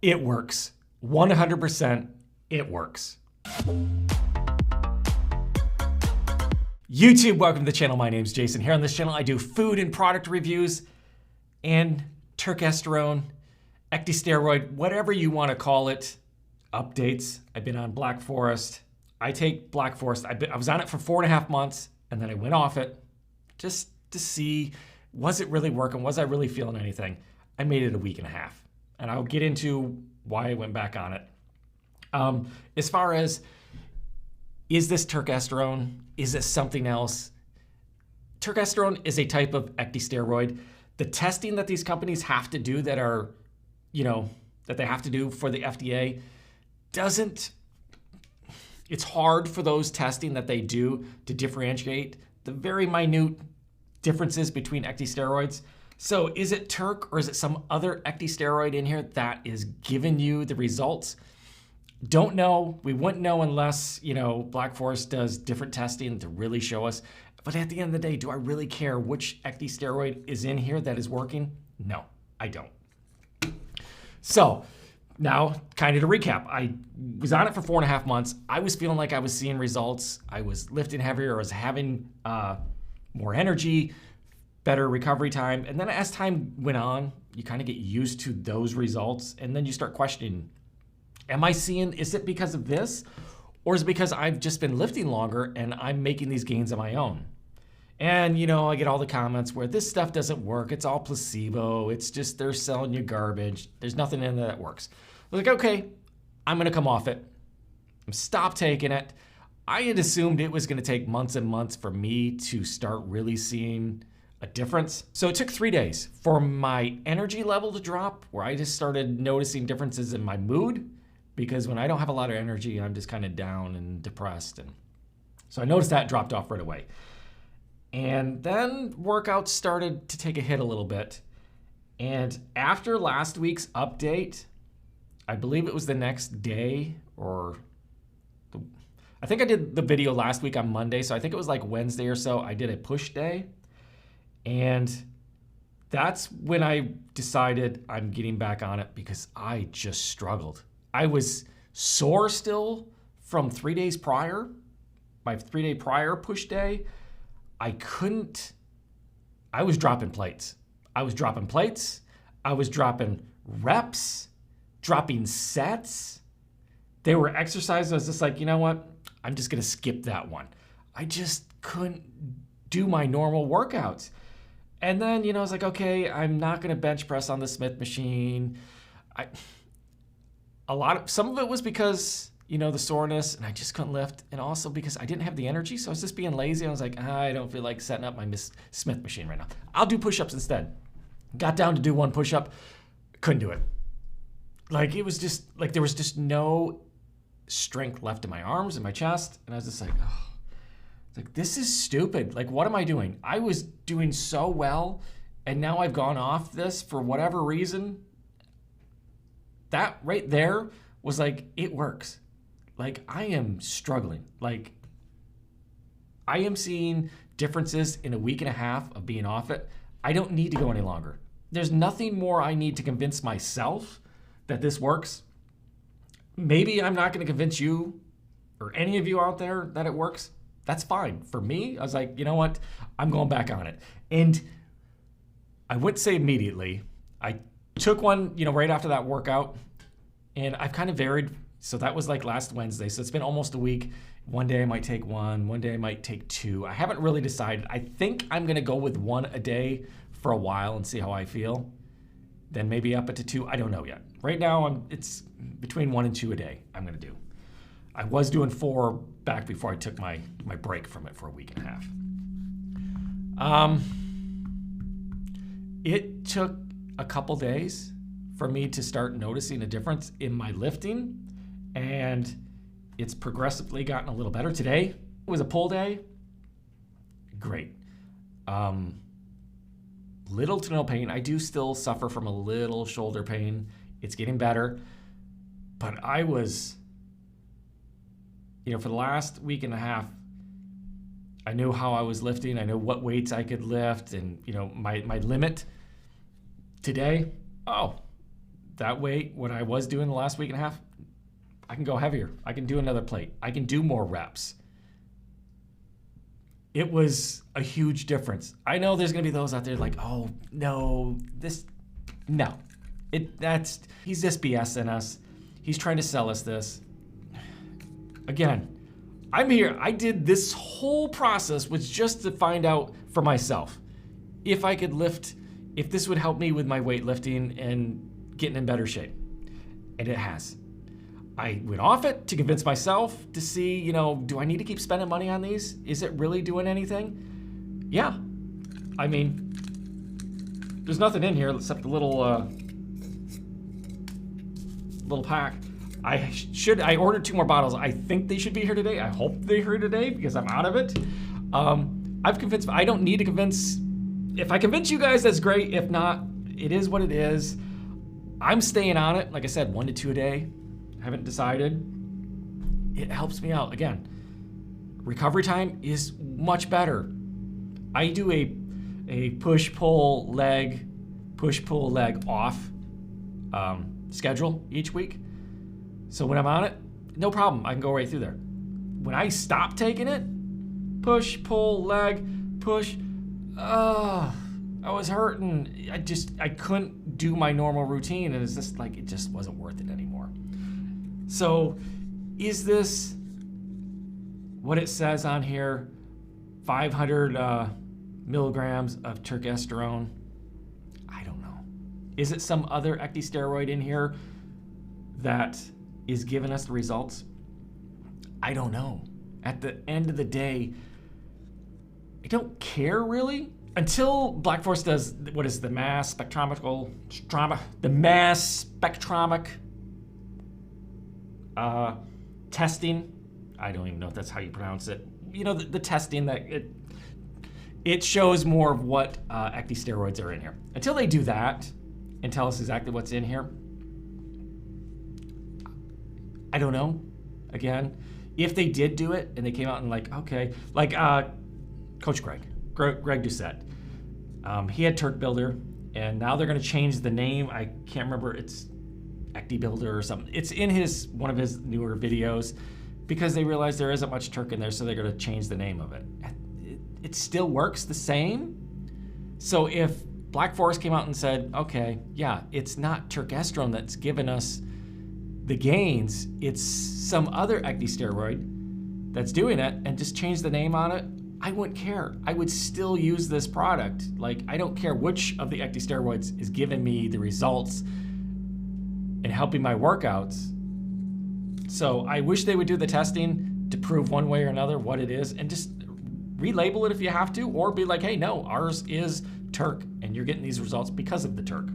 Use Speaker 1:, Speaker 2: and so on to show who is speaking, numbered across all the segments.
Speaker 1: It works. 100% it works. YouTube, welcome to the channel. My name's Jason. Here on this channel, I do food and product reviews and turkesterone, ecdysteroid, whatever you want to call it, updates. I've been on Black Forest. I take Black Forest. I was on it for 4.5 months, and then I went off it just to see, was it really working? Was I really feeling anything? I made it a 1.5 weeks, and I'll get into why I went back on it. As far as, is this turkesterone? Is this something else? Turkesterone is a type of ecdysteroid. The testing that these companies have to do that are, that they have to do for the FDA it's hard for those testing that they do to differentiate the very minute differences between ecdysteroids. So is it Turk or is it some other ecdysteroid in here that is giving you the results? Don't know. We wouldn't know unless, Black Forest does different testing to really show us. But at the end of the day, do I really care which ecdysteroid is in here that is working? No, I don't. So now, kind of to recap, I was on it for 4.5 months. I was feeling like I was seeing results. I was lifting heavier. I was having more energy, better recovery time. And then as time went on, you kind of get used to those results. And then you start questioning, is it because of this? Or is it because I've just been lifting longer and I'm making these gains on my own? And, I get all the comments where this stuff doesn't work. It's all placebo. It's just they're selling you garbage. There's nothing in there that works. I was like, okay, I'm going to come off it. Stop taking it. I had assumed it was going to take months and months for me to start really seeing a difference. So it took 3 days for my energy level to drop, where I just started noticing differences in my mood, because when I don't have a lot of energy, I'm just kind of down and depressed. And so I noticed that dropped off right away. And then workouts started to take a hit a little bit. And after last week's update, I believe it was the next day, I think I did the video last week on Monday, so I think it was like Wednesday or so, I did a push day. And that's when I decided I'm getting back on it, because I just struggled. I was sore still from 3 days prior, my 3-day prior push day. I was dropping plates. I was dropping reps, dropping sets. They were exercises. I was just like, you know what? I'm just going to skip that one. I just couldn't do my normal workouts. And then, I was like, okay, I'm not going to bench press on the Smith machine. Some of it was because, the soreness, and I just couldn't lift. And also because I didn't have the energy. So I was just being lazy. I was like, I don't feel like setting up my Smith machine right now. I'll do push-ups instead. Got down to do one push-up. Couldn't do it. It was just like there was just no strength left in my arms and my chest. And I was just like, this is stupid. What am I doing? I was doing so well, and now I've gone off this for whatever reason. That right there was it works. I am struggling. I am seeing differences in a 1.5 weeks of being off it. I don't need to go any longer. There's nothing more I need to convince myself that this works. Maybe I'm not going to convince you or any of you out there that it works. That's fine. For me, I was like, you know what? I'm going back on it. And I wouldn't say immediately. I took one, right after that workout, and I've kind of varied. So that was last Wednesday. So it's been almost a week. One day I might take one day I might take 2. I haven't really decided. I think I'm going to go with 1 a day for a while and see how I feel. Then maybe up it to 2. I don't know yet. Right now, it's between 1 and 2 a day I'm going to do. I was doing 4 back before I took my break from it for a 1.5 weeks. It took a couple days for me to start noticing a difference in my lifting, and it's progressively gotten a little better. Today was a pull day. Great. Little to no pain. I do still suffer from a little shoulder pain. It's getting better. But I was, for the last 1.5 weeks, I knew how I was lifting. I knew what weights I could lift and, my limit. Today, that weight, what I was doing the last week and a half, I can go heavier. I can do another plate. I can do more reps. It was a huge difference. I know there's gonna be those out there like, oh no, no. He's just BSing us. He's trying to sell us this. Again, I'm here. I did this whole process was just to find out for myself if I could lift, if this would help me with my weightlifting and getting in better shape. And it has. I went off it to convince myself to see, do I need to keep spending money on these? Is it really doing anything? Yeah. I mean, there's nothing in here except a little pack. I ordered 2 more bottles. I think they should be here today. I hope they're here today because I'm out of it. I don't need to convince. If I convince you guys, that's great. If not, it is what it is. I'm staying on it. Like I said, 1 to 2 a day. Haven't decided. It helps me out. Again, recovery time is much better. I do a push-pull leg off schedule each week. So when I'm on it, no problem. I can go right through there. When I stop taking it, push, pull, leg, push, I was hurting. I couldn't do my normal routine, and it's just like, it just wasn't worth it anymore. So is this what it says on here? 500 milligrams of turkesterone? I don't know. Is it some other ectosteroid in here that is giving us the results? I don't know. At the end of the day, I don't care really until Black Force does what is the mass spectrometric testing. I don't even know if that's how you pronounce it. The testing that it shows more of what ectosteroids are in here. Until they do that and tell us exactly what's in here, I don't know. Again, if they did do it and they came out and Coach Greg Doucette, he had Turk Builder, and now they're going to change the name. I can't remember. It's Ecti Builder or something. It's in one of his newer videos because they realized there isn't much Turk in there, so they're going to change the name of it. It still works the same. So if Black Forest came out and said, okay, yeah, it's not turkesterone that's given us the gains, it's some other ectosteroid that's doing it, and just change the name on it, I wouldn't care. I would still use this product. I don't care which of the ectosteroids is giving me the results and helping my workouts. So I wish they would do the testing to prove one way or another what it is, and just relabel it if you have to, or be like, hey, no, ours is Turk, and you're getting these results because of the Turk.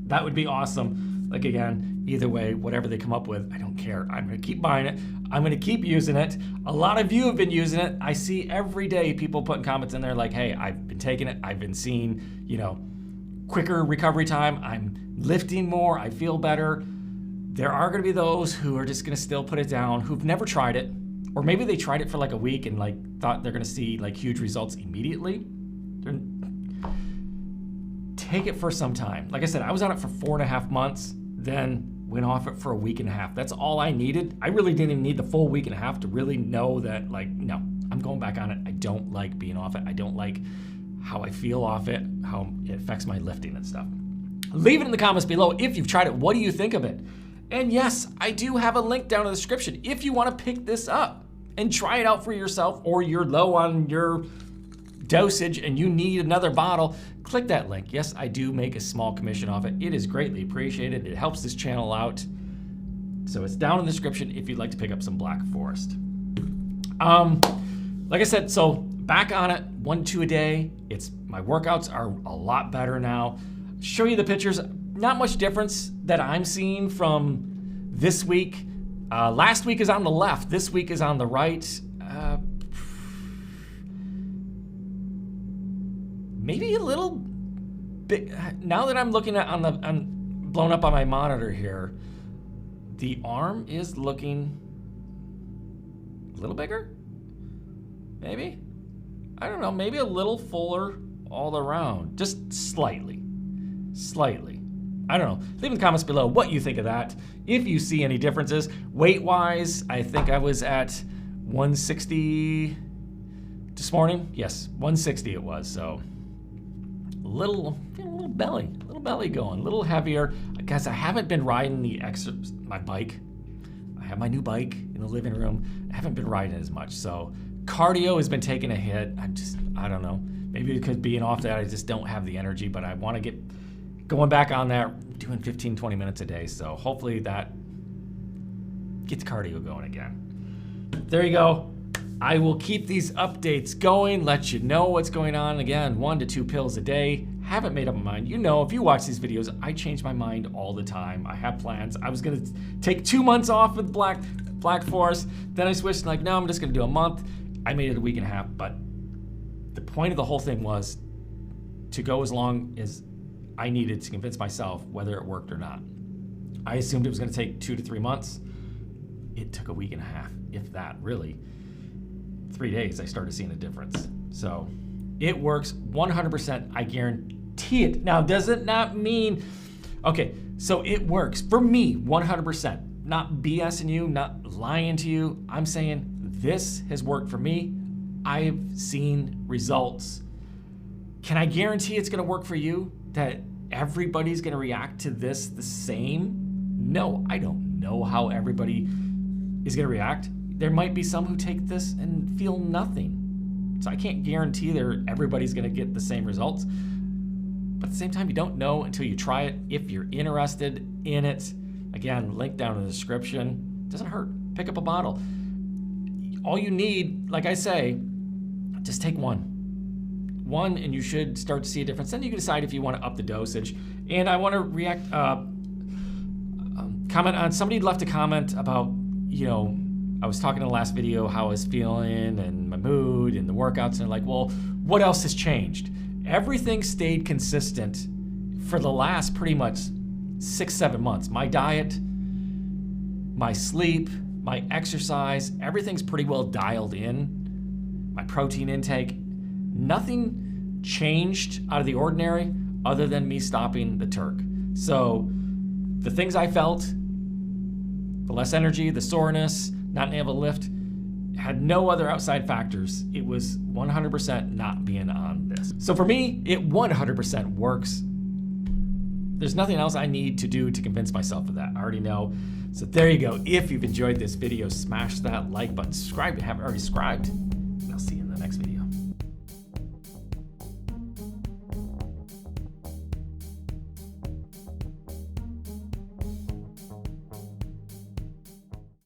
Speaker 1: That would be awesome. Again, either way, whatever they come up with, I don't care. I'm gonna keep buying it. I'm gonna keep using it. A lot of you have been using it. I see every day people putting comments in there like, hey, I've been taking it. I've been seeing, quicker recovery time. I'm lifting more. I feel better. There are gonna be those who are just gonna still put it down, who've never tried it, or maybe they tried it for a week and thought they're gonna see huge results immediately. Take it for some time. Like I said, I was on it for 4.5 months, then went off it for a week and a half. That's all I needed. I really didn't even need the full week and a half to really know that, no, I'm going back on it. I don't like being off it. I don't like how I feel off it, how it affects my lifting and stuff. Leave it in the comments below if you've tried it. What do you think of it? And yes, I do have a link down in the description if you want to pick this up and try it out for yourself, or you're low on your dosage and you need another bottle, click that link. Yes, I do make a small commission off it. It is greatly appreciated. It helps this channel out. So it's down in the description if you'd like to pick up some Black Forest. Like I said, so back on it, 1 to 2 a day. My workouts are a lot better now. Show you the pictures. Not much difference that I'm seeing from this week. Last week is on the left. This week is on the right. Maybe a little bit. Now that I'm looking at blown up on my monitor here, the arm is looking a little bigger. Maybe. I don't know. Maybe a little fuller all around. Just slightly. I don't know. Leave in the comments below what you think of that. If you see any differences. Weight-wise, I think I was at 160 this morning. Yes, 160 it was. So a little belly going, a little heavier. Guys, I haven't been riding my bike. I have my new bike in the living room. I haven't been riding as much. So cardio has been taking a hit. I don't know. Maybe because being off that, I just don't have the energy, but I want to get going back on that, doing 15, 20 minutes a day. So hopefully that gets cardio going again. There you go. I will keep these updates going, let you know what's going on. Again, 1 to 2 pills a day. Haven't made up my mind. You know, if you watch these videos, I change my mind all the time. I have plans. I was gonna take 2 months off with Black Forest. Then I switched, like, no, I'm just gonna do a month. I made it a week and a half, but the point of the whole thing was to go as long as I needed to convince myself whether it worked or not. I assumed it was gonna take 2 to 3 months. It took a week and a half, if that, really. 3 days, I started seeing a difference. So it works 100%, I guarantee it. Now, does it not mean, okay, so it works for me 100%, not BSing you, not lying to you. I'm saying this has worked for me. I've seen results. Can I guarantee it's gonna work for you? That everybody's gonna react to this the same? No, I don't know how everybody is gonna react. There might be some who take this and feel nothing. So I can't guarantee everybody's gonna get the same results. But at the same time, you don't know until you try it. If you're interested in it, again, link down in the description. It doesn't hurt. Pick up a bottle. All you need, like I say, just take one and you should start to see a difference. Then you can decide if you want to up the dosage. And I want to comment on, somebody left a comment about, you know, I was talking in the last video how I was feeling and my mood and the workouts, and they're like, well, what else has changed? Everything stayed consistent for the last pretty much 6-7 months. My diet, my sleep, my exercise, everything's pretty well dialed in. My protein intake, nothing changed out of the ordinary other than me stopping the Turk. So the things I felt, the less energy, the soreness, not being able to lift, had no other outside factors. It was 100% not being on this. So for me, it 100% works. There's nothing else I need to do to convince myself of that. I already know. So there you go. If you've enjoyed this video, smash that like button. Subscribe if you haven't already subscribed. And I'll see you in the next video.